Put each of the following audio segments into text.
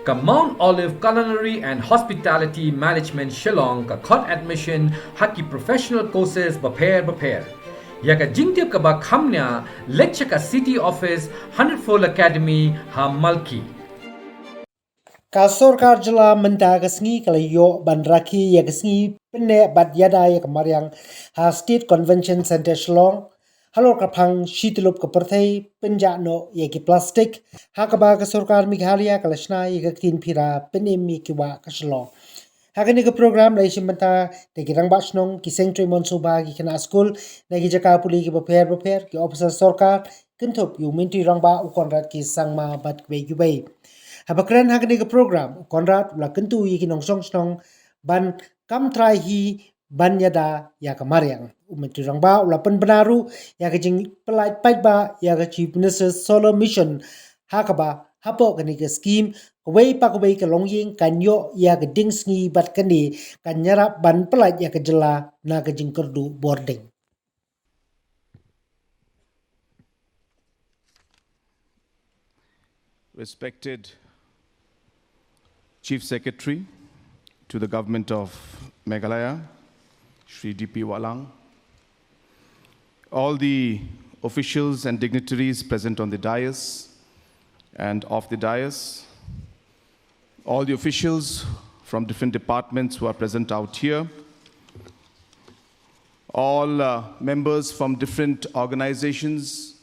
ka Mount Olive Culinary and Hospitality Management Shillong ka khot admission haki professional courses baper ya ka jingtiap ka ba khamnya lecture ka city office 100 academy ha malki Kasor karjala menta kasngi kalayo bandraki ya kasngi penne bad yada ya Mariang ha State Convention Center Shillong halor kapang shitlup ka perthai Pynjah no ya ki plastic ha ka ba kasor kar Meghalaya kalashna ya tin phira Pynim mi ki wa ka Shillong Hakani ka program lai shimanta te ki rang basnong ki sengtri monsuba ki kana school na ki jaka puli ki baper ki officer sorkar kinthop yu minti rangba ukonrat ki sangma bat kwe yubai Habakran hakani ka program konrad la kentu yi kinong song ban kam try hi ban yada ya ka Mariang umentu rangba ula pen benaru ya ka jing pelait pait ba ya ka chief minister solar mission hakaba hapo kani ka scheme kawai pa kawai ka longying kanyo ya ka ding sngi bat kani kanyara ban pelait ya ka jylla na ka jing kerdu boarding Respected Chief Secretary to the Government of Meghalaya, Shri D.P. Walang, all the officials and dignitaries present on the dais and off the dais, all the officials from different departments who are present out here, all members from different organizations,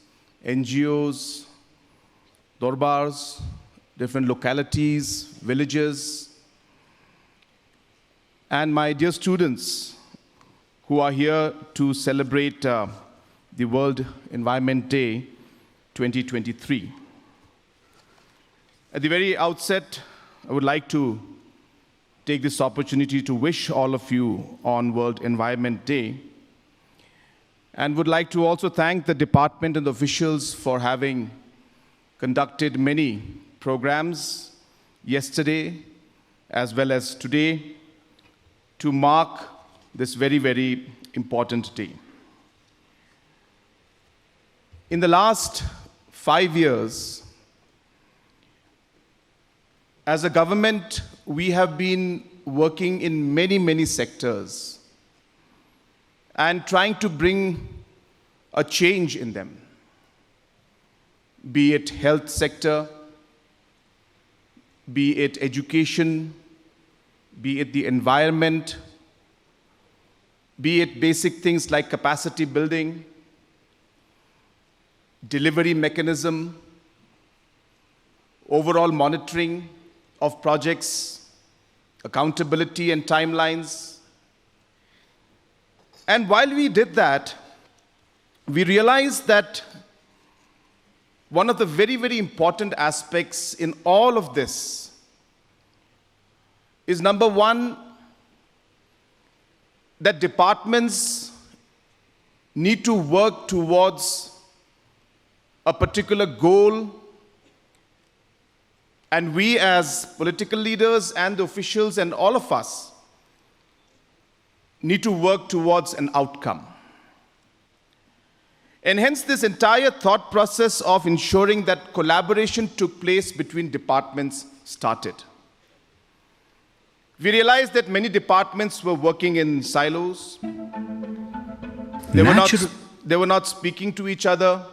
NGOs, Dorbars, different localities, villages, and my dear students who are here to celebrate the World Environment Day 2023. At the very outset, I would like to take this opportunity to wish all of you on World Environment Day, and would like to also thank the department and the officials for having conducted many programs yesterday as well as today to mark this very, very important day. In the last 5 years, as a government, we have been working in many, many sectors and trying to bring a change in them, be it health sector, be it education, be it the environment, be it basic things like capacity building, delivery mechanism, overall monitoring of projects, accountability and timelines. And while we did that, we realized that one of the very, very important aspects in all of this is, number one, that departments need to work towards a particular goal, and we as political leaders and the officials and all of us need to work towards an outcome. And hence this entire thought process of ensuring that collaboration took place between departments started. We realized that many departments were working in silos. They were not speaking to each other.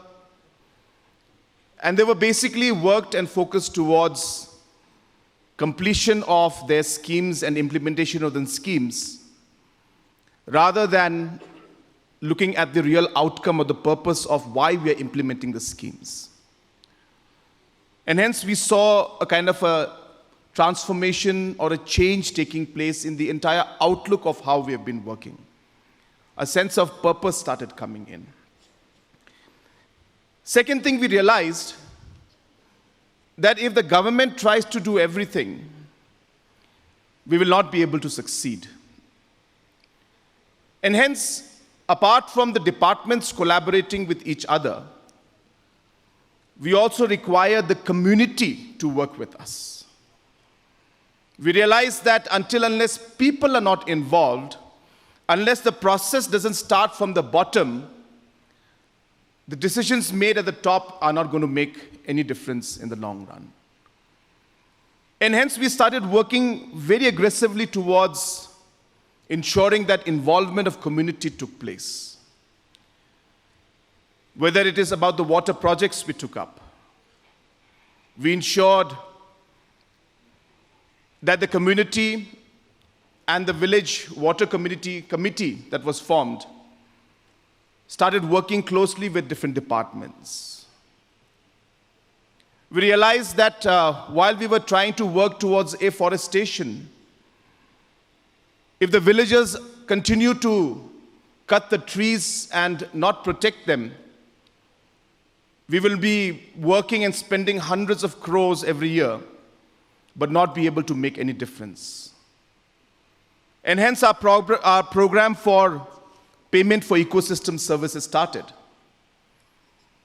And they were basically worked and focused towards completion of their schemes and implementation of the schemes, rather than looking at the real outcome or the purpose of why we are implementing the schemes. And hence we saw a kind of a transformation or a change taking place in the entire outlook of how we have been working. A sense of purpose started coming in. Second thing we realized, that if the government tries to do everything, we will not be able to succeed. And hence, apart from the departments collaborating with each other, we also require the community to work with us. We realize that unless people are not involved, unless the process doesn't start from the bottom, the decisions made at the top are not going to make any difference in the long run. And hence we started working very aggressively towards ensuring that involvement of community took place. Whether it is about the water projects we took up, we ensured that the community and the village water community committee that was formed started working closely with different departments. We realized that while we were trying to work towards afforestation, if the villagers continue to cut the trees and not protect them, we will be working and spending hundreds of crores every year, but not be able to make any difference. And hence our program for payment for ecosystem services started,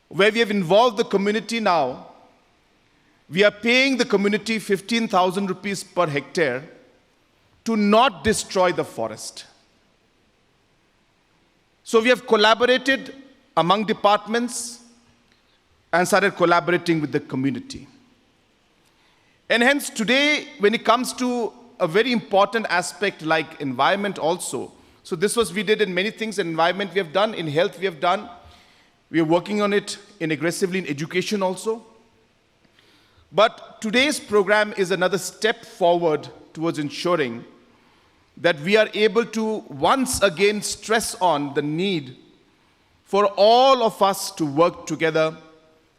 where we have involved the community now. We are paying the community 15,000 rupees per hectare to not destroy the forest. So we have collaborated among departments and started collaborating with the community. And hence today, when it comes to a very important aspect like environment also, so we did in many things. In environment we have done, in health we have done. We are working on it aggressively in education also. But today's program is another step forward towards ensuring that we are able to once again stress on the need for all of us to work together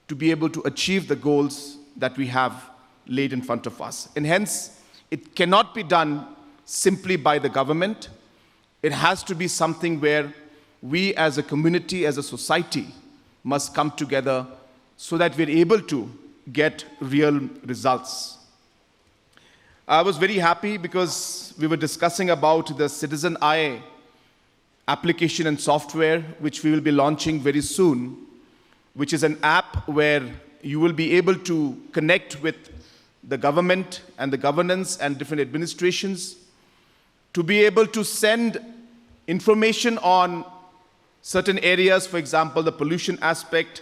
to be able to achieve the goals that we have laid in front of us. And hence, it cannot be done simply by the government. It has to be something where we as a community, as a society, must come together so that we're able to get real results. I was very happy because we were discussing about the Citizen Eye application and software, which we will be launching very soon, which is an app where you will be able to connect with the government and the governance and different administrations to be able to send information on certain areas, for example, the pollution aspect,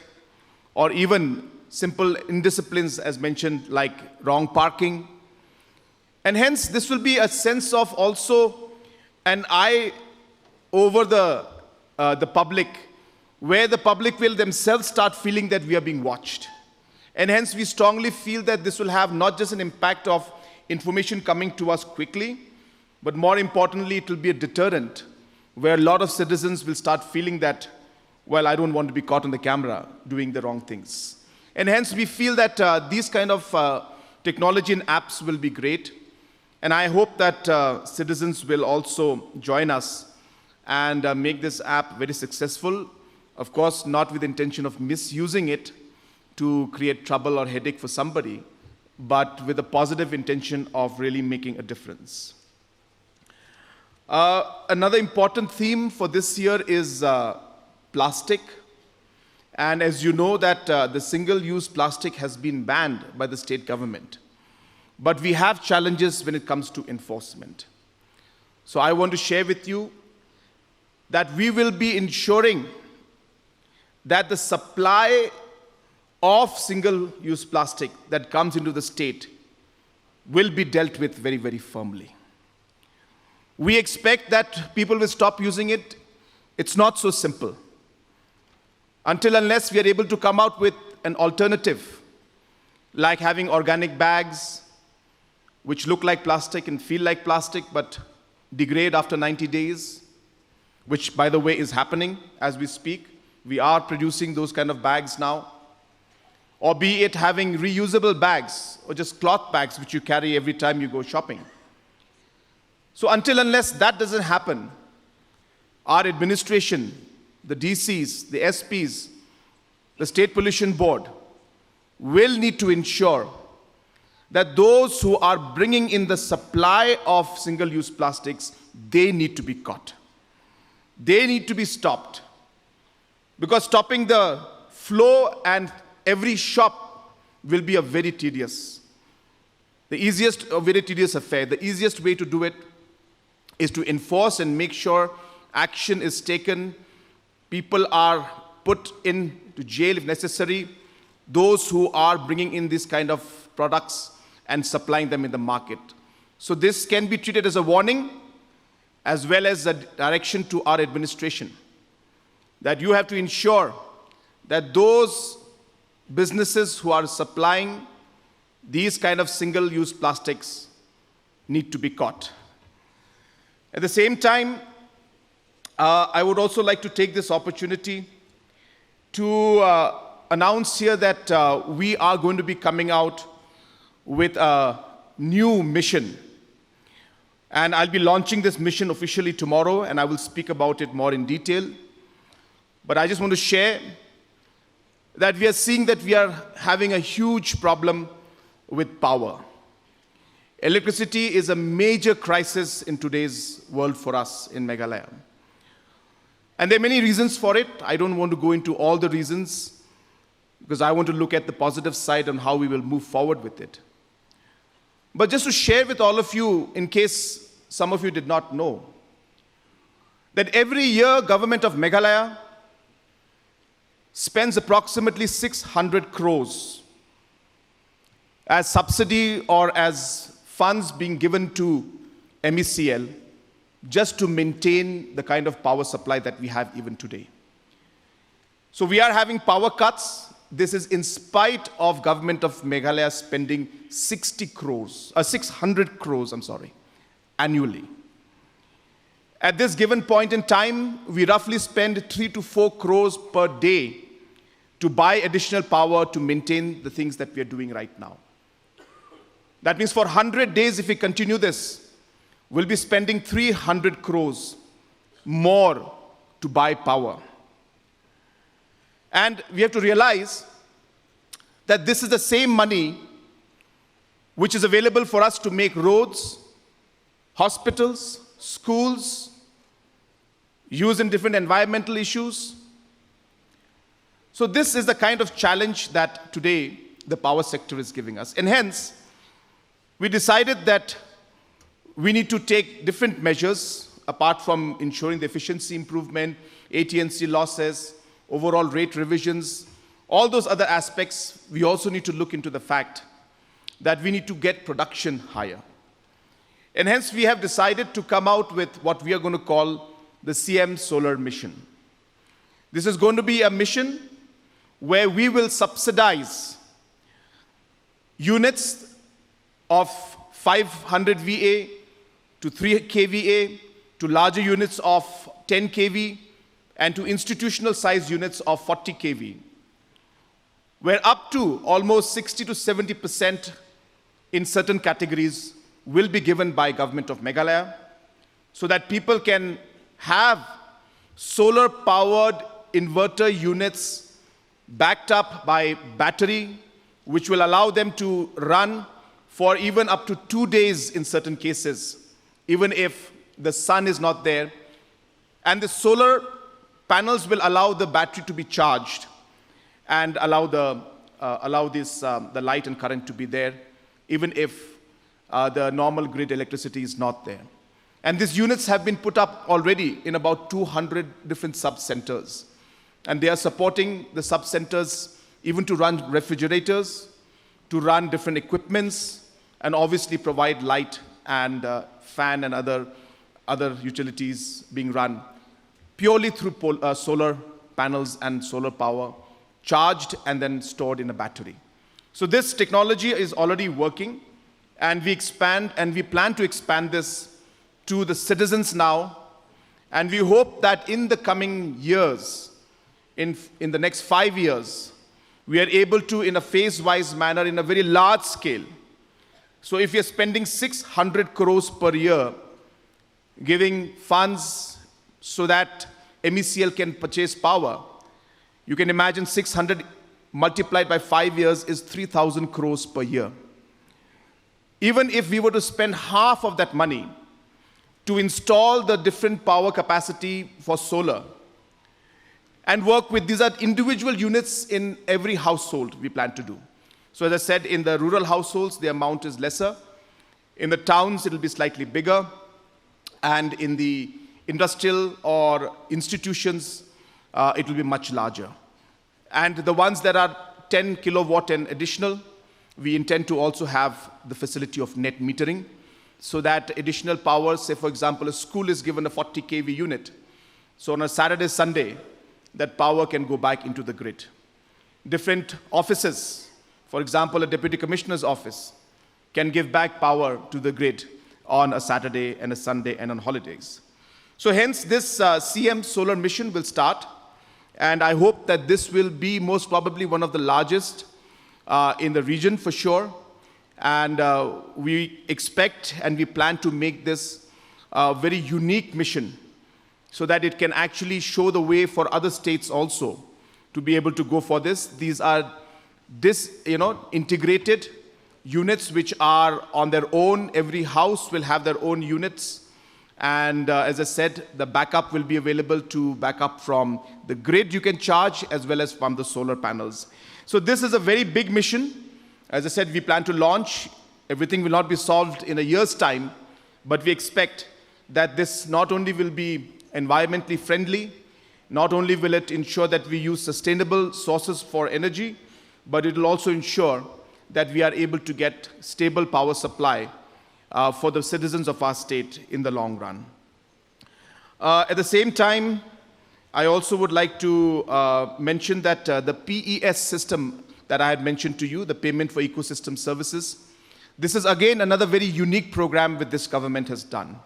or even simple indisciplines as mentioned, like wrong parking. And hence, this will be a sense of also an eye over the public, where the public will themselves start feeling that we are being watched. And hence, we strongly feel that this will have not just an impact of information coming to us quickly, but more importantly, it will be a deterrent where a lot of citizens will start feeling that, well, I don't want to be caught on the camera doing the wrong things. And hence, we feel that these kind of technology and apps will be great. And I hope that citizens will also join us and make this app very successful. Of course, not with the intention of misusing it to create trouble or headache for somebody, but with a positive intention of really making a difference. Another important theme for this year is plastic. And as you know that the single-use plastic has been banned by the state government. But we have challenges when it comes to enforcement. So I want to share with you that we will be ensuring that the supply of single-use plastic that comes into the state will be dealt with very, very firmly. We expect that people will stop using it. It's not so simple. Until unless we are able to come out with an alternative, like having organic bags, which look like plastic and feel like plastic, but degrade after 90 days, which, by the way, is happening as we speak. We are producing those kind of bags now. Or be it having reusable bags, or just cloth bags, which you carry every time you go shopping. So until unless that doesn't happen, our administration, the DCs, the SPs, the State Pollution Board, will need to ensure that those who are bringing in the supply of single-use plastics, they need to be caught. They need to be stopped. Because stopping the flow and every shop will be a very tedious affair. The easiest way to do it is to enforce and make sure action is taken. People are put into jail if necessary. Those who are bringing in this kind of products and supplying them in the market. So this can be treated as a warning as well as a direction to our administration that you have to ensure that those businesses who are supplying these kind of single-use plastics need to be caught. At the same time, I would also like to take this opportunity to announce here that we are going to be coming out with a new mission. And I'll be launching this mission officially tomorrow, and I will speak about it more in detail. But I just want to share that we are seeing that we are having a huge problem with power. Electricity is a major crisis in today's world for us in Meghalaya. And there are many reasons for it. I don't want to go into all the reasons because I want to look at the positive side on how we will move forward with it. But just to share with all of you, in case some of you did not know, that every year government of Meghalaya spends approximately 600 crores as subsidy or as funds being given to MECL just to maintain the kind of power supply that we have even today. So we are having power cuts. This is in spite of government of Meghalaya spending 600 crores, annually. At this given point in time, we roughly spend 3 to 4 crores per day to buy additional power to maintain the things that we are doing right now. That means for 100 days, if we continue this, we'll be spending 300 crores more to buy power. And we have to realize that this is the same money which is available for us to make roads, hospitals, schools, use in different environmental issues. So this is the kind of challenge that today the power sector is giving us. And hence, we decided that we need to take different measures apart from ensuring the efficiency improvement, AT&C losses, overall rate revisions, all those other aspects. We also need to look into the fact that we need to get production higher. And hence, we have decided to come out with what we are going to call the CM Solar Mission. This is going to be a mission where we will subsidize units of 500 VA to 3 kVA to larger units of 10 kV and to institutional size units of 40 kV, where up to almost 60 to 70% in certain categories will be given by government of Meghalaya so that people can have solar powered inverter units backed up by battery, which will allow them to run for even up to 2 days in certain cases, even if the sun is not there. And the solar panels will allow the battery to be charged and allow the light and current to be there, even if the normal grid electricity is not there. And these units have been put up already in about 200 different sub-centers. And they are supporting the sub-centers even to run refrigerators, to run different equipments, and obviously provide light and fan and other utilities being run purely through solar panels and solar power, charged and then stored in a battery. So this technology is already working, and we plan to expand this to the citizens now, and we hope that in the coming years, in the next 5 years, we are able to, in a phase-wise manner, in a very large scale. So if you're spending 600 crores per year, giving funds so that MECL can purchase power, you can imagine 600 multiplied by 5 years is 3,000 crores per year. Even if we were to spend half of that money to install the different power capacity for solar and work with, these are individual units in every household we plan to do. So as I said, in the rural households, the amount is lesser. In the towns, it will be slightly bigger. And in the industrial or institutions, it will be much larger. And the ones that are 10 kilowatt and additional, we intend to also have the facility of net metering, so that additional power, say for example, a school is given a 40 kV unit. So on a Saturday, Sunday, that power can go back into the grid. Different offices, for example, a deputy commissioner's office, can give back power to the grid on a Saturday and a Sunday and on holidays. So hence this CM solar mission will start, and I hope that this will be most probably one of the largest in the region for sure. And we expect and we plan to make this a very unique mission, so that it can actually show the way for other states also to be able to go for this. These are integrated units which are on their own. Every house will have their own units. And as I said, the backup will be available to back up from the grid you can charge, as well as from the solar panels. So this is a very big mission. As I said, we plan to launch. Everything will not be solved in a year's time, but we expect that this not only will be environmentally friendly, not only will it ensure that we use sustainable sources for energy, but it will also ensure that we are able to get stable power supply for the citizens of our state in the long run. At the same time, I also would like to mention that the PES system that I had mentioned to you, the Payment for Ecosystem Services, this is again another very unique program that this government has done.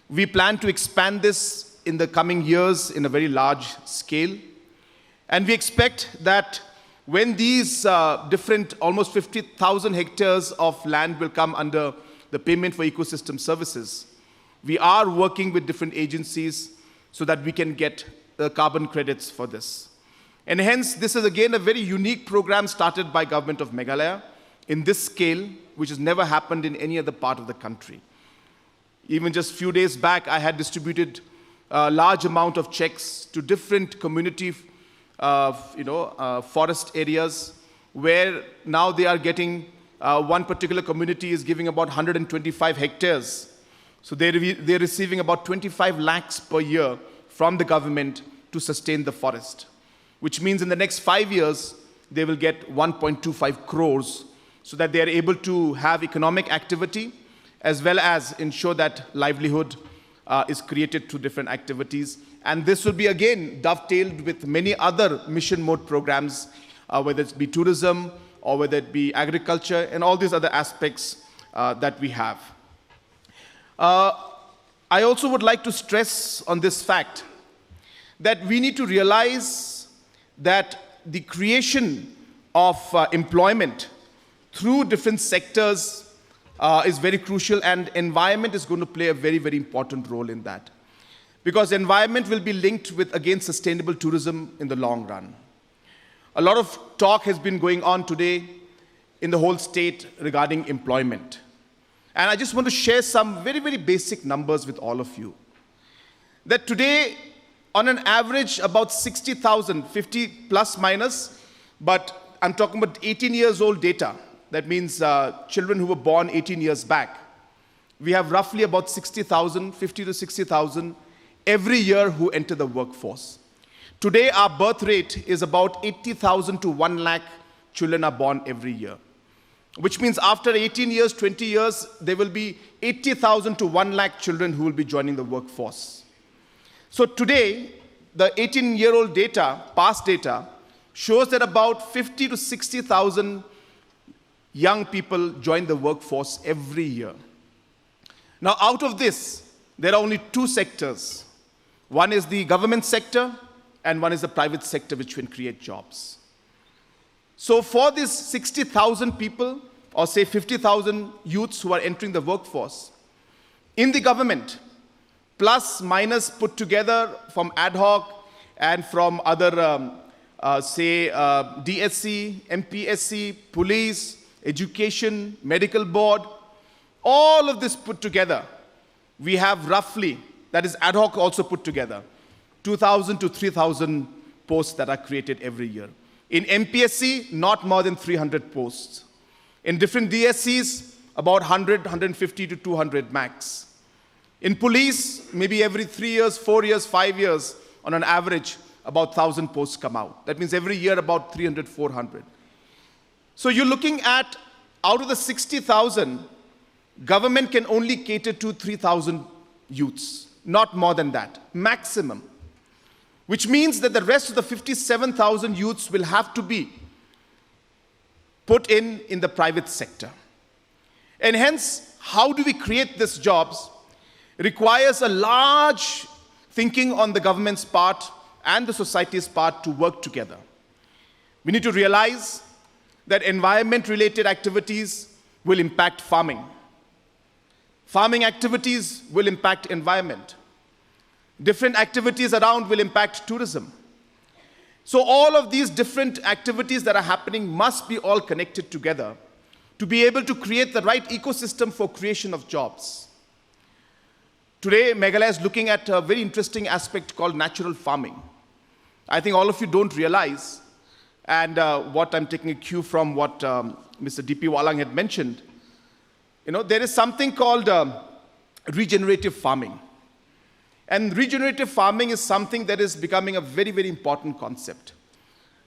We plan to expand this in the coming years in a very large scale. And we expect that when these different, almost 50,000 hectares of land will come under the Payment for Ecosystem Services, we are working with different agencies so that we can get the carbon credits for this. And hence, this is again a very unique program started by Government of Meghalaya in this scale, which has never happened in any other part of the country. Even just a few days back, I had distributed a large amount of checks to different community forest areas, where now they are getting, one particular community is giving about 125 hectares. So they're receiving about 25 lakhs per year from the government to sustain the forest, which means in the next 5 years, they will get 1.25 crores, so that they are able to have economic activity, as well as ensure that livelihood is created through different activities. And this will be again dovetailed with many other mission mode programs, whether it be tourism or whether it be agriculture and all these other aspects that we have. I also would like to stress on this fact that we need to realize that the creation of employment through different sectors is very crucial, and environment is going to play a very, very important role in that. Because environment will be linked with, again, sustainable tourism in the long run. A lot of talk has been going on today in the whole state regarding employment. And I just want to share some very, very basic numbers with all of you. That today, on an average, about 60,000, 50 plus minus, but I'm talking about 18 years old data. That means children who were born 18 years back. We have roughly about 60,000, 50 to 60,000 every year who enter the workforce. Today, our birth rate is about 80,000 to 1 lakh children are born every year, which means after 18 years, 20 years, there will be 80,000 to 1 lakh children who will be joining the workforce. So today, the 18-year-old data, past data, shows that about 50 to 60,000 young people join the workforce every year. Now, out of this, there are only two sectors. One is the government sector, and one is the private sector, which can create jobs. So for these 60,000 people, or say 50,000 youths who are entering the workforce, in the government, plus minus put together from ad hoc and from other, DSC, MPSC, police, education, medical board, all of this put together, we have roughly, that is ad hoc also put together, 2,000 to 3,000 posts that are created every year. In MPSC, not more than 300 posts. In different DSCs, about 100, 150 to 200 max. In police, maybe every 3 years, 4 years, 5 years, on an average, about 1,000 posts come out. That means every year about 300, 400. So you're looking at out of the 60,000, government can only cater to 3,000 youths, not more than that, maximum. Which means that the rest of the 57,000 youths will have to be put in the private sector. And hence, how do we create these jobs? It requires a large thinking on the government's part and the society's part to work together. We need to realize that environment-related activities will impact farming. Farming activities will impact environment. Different activities around will impact tourism. So all of these different activities that are happening must be all connected together to be able to create the right ecosystem for creation of jobs. Today, Meghalaya is looking at a very interesting aspect called natural farming. I think all of you don't realize, and what I'm taking a cue from what Mr. D.P. Walang had mentioned, there is something called regenerative farming. And regenerative farming is something that is becoming a very, very important concept.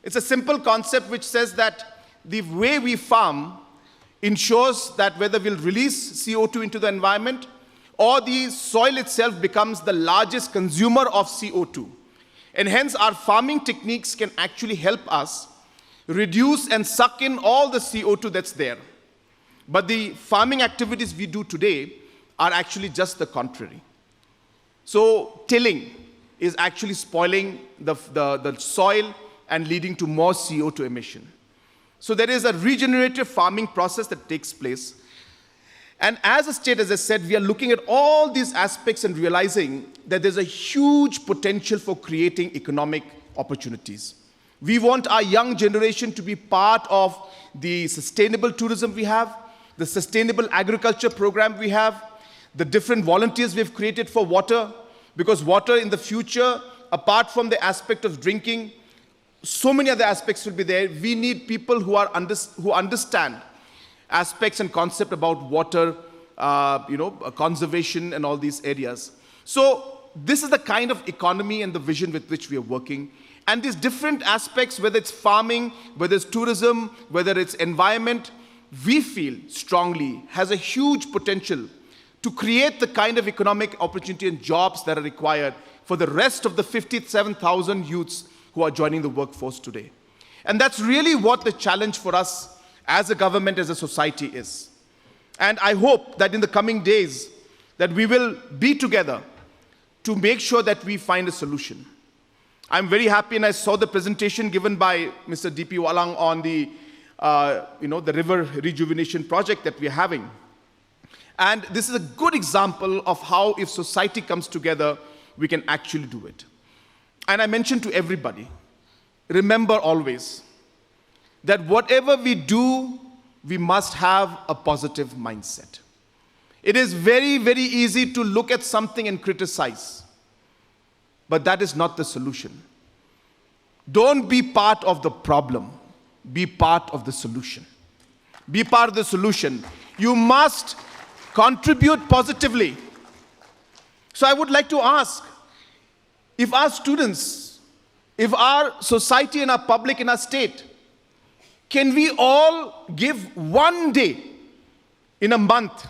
It's a simple concept which says that the way we farm ensures that whether we'll release CO2 into the environment or the soil itself becomes the largest consumer of CO2. And hence our farming techniques can actually help us reduce and suck in all the CO2 that's there. But the farming activities we do today are actually just the contrary. So tilling is actually spoiling the soil and leading to more CO2 emission. So there is a regenerative farming process that takes place. And as a state, as I said, we are looking at all these aspects and realizing that there's a huge potential for creating economic opportunities. We want our young generation to be part of the sustainable tourism we have, the sustainable agriculture program we have, the different volunteers we've created for water, because water in the future, apart from the aspect of drinking, so many other aspects will be there. We need people who understand aspects and concept about water, conservation and all these areas. So this is the kind of economy and the vision with which we are working. And these different aspects, whether it's farming, whether it's tourism, whether it's environment, we feel strongly has a huge potential to create the kind of economic opportunity and jobs that are required for the rest of the 57,000 youths who are joining the workforce today. And that's really what the challenge for us as a government, as a society is. And I hope that in the coming days that we will be together to make sure that we find a solution. I'm very happy, and I saw the presentation given by Mr. D.P. Walang on the river rejuvenation project that we're having. And this is a good example of how, if society comes together, we can actually do it. And I mentioned to everybody, remember always that whatever we do, we must have a positive mindset. It is very, very easy to look at something and criticize, but that is not the solution. Don't be part of the problem. Be part of the solution. Be part of the solution. You must contribute positively. So I would like to ask, if our students, if our society and our public in our state, can we all give one day in a month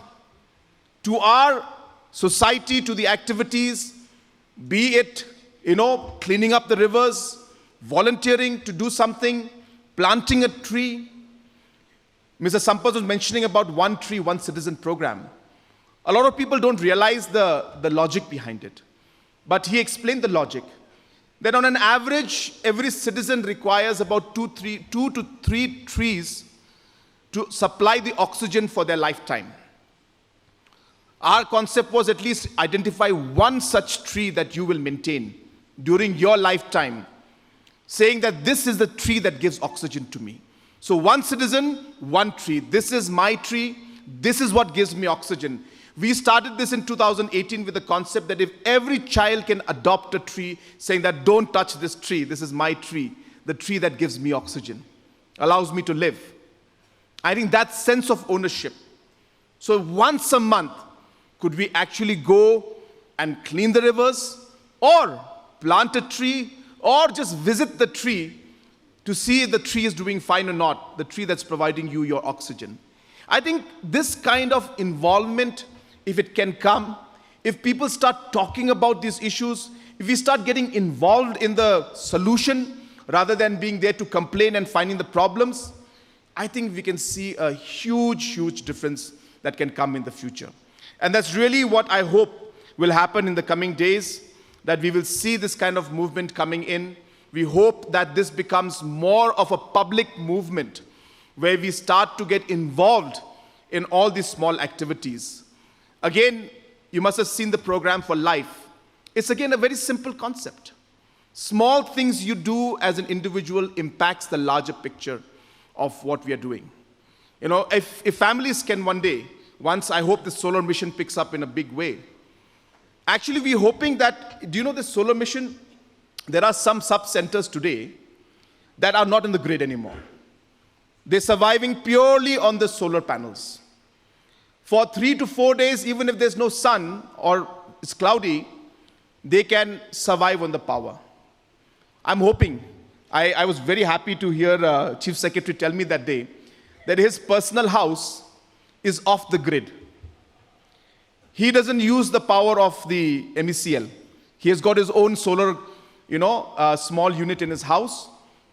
to our society, to the activities, be it, cleaning up the rivers, volunteering to do something, planting a tree. Mr. Sampath was mentioning about One Tree, One Citizen program. A lot of people don't realize the logic behind it. But he explained the logic. That on an average, every citizen requires about 2 to 3 trees to supply the oxygen for their lifetime. Our concept was at least identify one such tree that you will maintain during your lifetime, saying that this is the tree that gives oxygen to me. So one citizen, one tree. This is my tree. This is what gives me oxygen. We started this in 2018 with the concept that if every child can adopt a tree, saying that don't touch this tree, this is my tree, the tree that gives me oxygen, allows me to live. I think that sense of ownership. So once a month, could we actually go and clean the rivers, or plant a tree, or just visit the tree to see if the tree is doing fine or not, the tree that's providing you your oxygen. I think this kind of involvement, if it can come, if people start talking about these issues, if we start getting involved in the solution rather than being there to complain and finding the problems, I think we can see a huge, huge difference that can come in the future. And that's really what I hope will happen in the coming days, that we will see this kind of movement coming in. We hope that this becomes more of a public movement where we start to get involved in all these small activities. Again, you must have seen the program for life. It's again a very simple concept. Small things you do as an individual impacts the larger picture of what we are doing. You know, if families can one day, once I hope the solar mission picks up in a big way, actually we're hoping that, do you know the solar mission, there are some sub-centers today that are not in the grid anymore. They're surviving purely on the solar panels. For 3 to 4 days, even if there's no sun or it's cloudy, they can survive on the power. I'm hoping, I was very happy to hear Chief Secretary tell me that day that his personal house is off the grid. He doesn't use the power of the MECL. He has got his own solar, small unit in his house,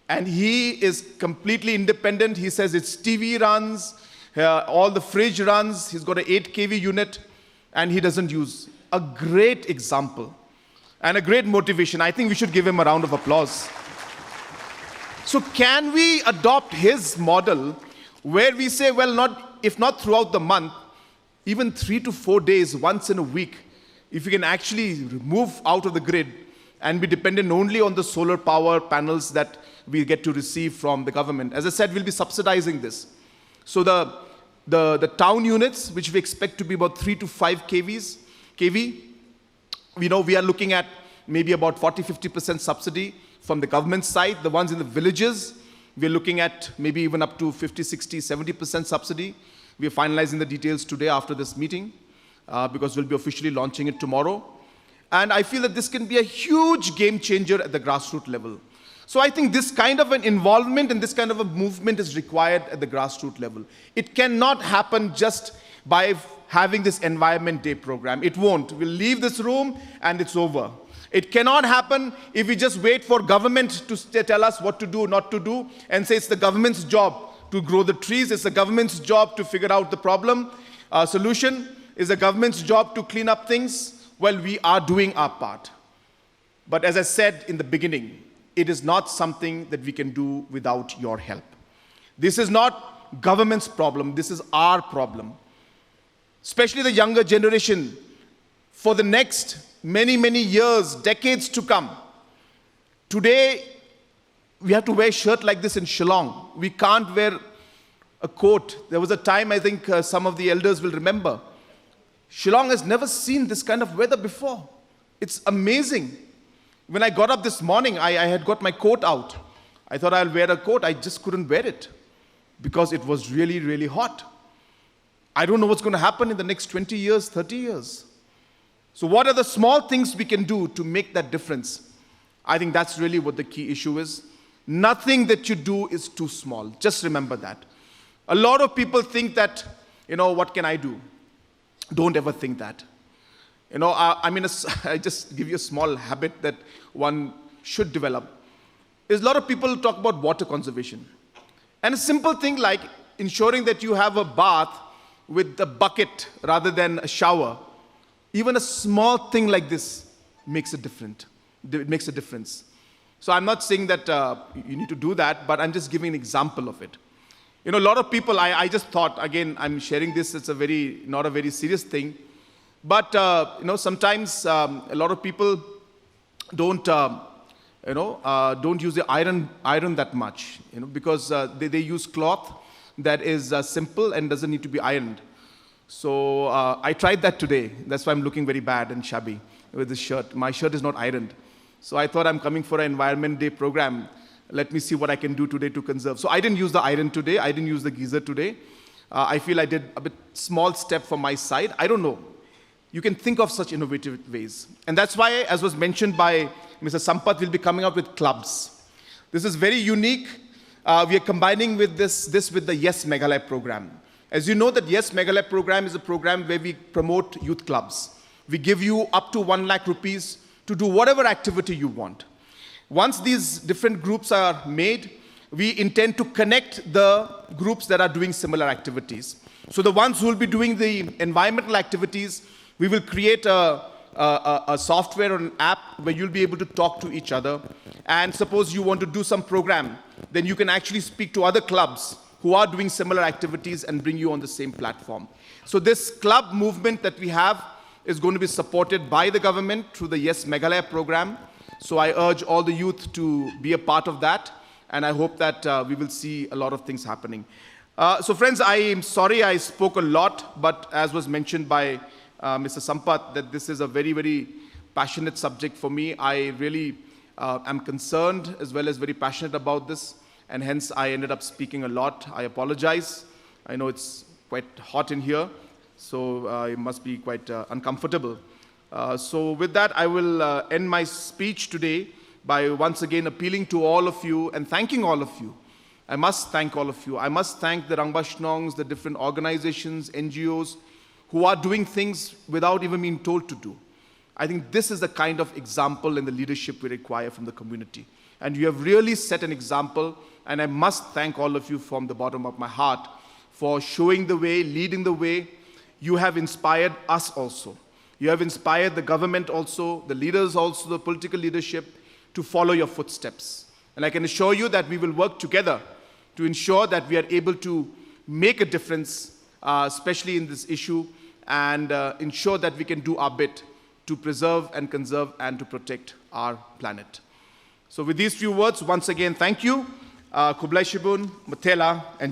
and he is completely independent. He says its TV runs, all the fridge runs. He's got an 8 kV unit, and he doesn't use. A great example and a great motivation. I think we should give him a round of applause. So can we adopt his model where we say, well, if not throughout the month, even 3 to 4 days, once in a week, if you can actually move out of the grid and be dependent only on the solar power panels that we get to receive from the government. As I said, we'll be subsidizing this. So the town units, which we expect to be about 3 to 5 kV, we are looking at maybe about 40-50% subsidy from the government side. The ones in the villages, we're looking at maybe even up to 50, 60, 70% subsidy. We're finalizing the details today after this meeting because we'll be officially launching it tomorrow. And I feel that this can be a huge game changer at the grassroots level. So I think this kind of an involvement and this kind of a movement is required at the grassroots level. It cannot happen just by having this Environment Day program. It won't. We'll leave this room and it's over. It cannot happen if we just wait for government to tell us what to do, not to do, and say it's the government's job to grow the trees, it's the government's job to figure out the problem, solution, it's the government's job to clean up things. Well, we are doing our part. But as I said in the beginning, it is not something that we can do without your help. This is not government's problem, this is our problem. Especially the younger generation, for the next many, many years, decades to come. Today, we have to wear a shirt like this in Shillong. We can't wear a coat. There was a time, I think some of the elders will remember. Shillong has never seen this kind of weather before. It's amazing. When I got up this morning, I had got my coat out. I thought I'll wear a coat. I just couldn't wear it because it was really, really hot. I don't know what's going to happen in the next 20 years, 30 years. So what are the small things we can do to make that difference? I think that's really what the key issue is. Nothing that you do is too small. Just remember that. A lot of people think that, what can I do? Don't ever think that. I just give you a small habit that one should develop. There's a lot of people who talk about water conservation. And a simple thing like ensuring that you have a bath with a bucket rather than a shower. Even a small thing like this makes a difference. It makes a difference. So I'm not saying that you need to do that, but I'm just giving an example of it. A lot of people, I just thought, again, I'm sharing this, it's not a very serious thing. But, sometimes a lot of people don't use the iron that much, because they use cloth that is simple and doesn't need to be ironed. So I tried that today. That's why I'm looking very bad and shabby with this shirt. My shirt is not ironed. So I thought I'm coming for an Environment Day program. Let me see what I can do today to conserve. So I didn't use the iron today. I didn't use the geyser today. I feel I did a bit small step from my side. I don't know. You can think of such innovative ways. And that's why, as was mentioned by Mr. Sampath, we'll be coming up with clubs. This is very unique. We are combining with this with the Yes Meghalaya program. As you know, that Yes Meghalaya program is a program where we promote youth clubs. We give you up to 1 lakh rupees to do whatever activity you want. Once these different groups are made, we intend to connect the groups that are doing similar activities. So the ones who will be doing the environmental activities, we will create a software or an app where you'll be able to talk to each other. And suppose you want to do some program, then you can actually speak to other clubs who are doing similar activities and bring you on the same platform. So this club movement that we have is going to be supported by the government through the Yes Meghalaya program. So I urge all the youth to be a part of that, and I hope that we will see a lot of things happening. So friends, I am sorry I spoke a lot, but as was mentioned by Mr. Sampath, that this is a very, very passionate subject for me. I really am concerned as well as very passionate about this, and hence I ended up speaking a lot. I apologize. I know it's quite hot in here, so it must be quite uncomfortable. So with that, I will end my speech today by once again appealing to all of you and thanking all of you. I must thank all of you. I must thank the Rangbashnongs, the different organizations, NGOs, who are doing things without even being told to do. I think this is the kind of example and the leadership we require from the community. And you have really set an example, and I must thank all of you from the bottom of my heart for showing the way, leading the way. You have inspired us also. You have inspired the government also, the leaders also, the political leadership to follow your footsteps. And I can assure you that we will work together to ensure that we are able to make a difference, especially in this issue, and ensure that we can do our bit to preserve and conserve and to protect our planet. So with these few words, once again, thank you. Kublai Shibun, Matela, and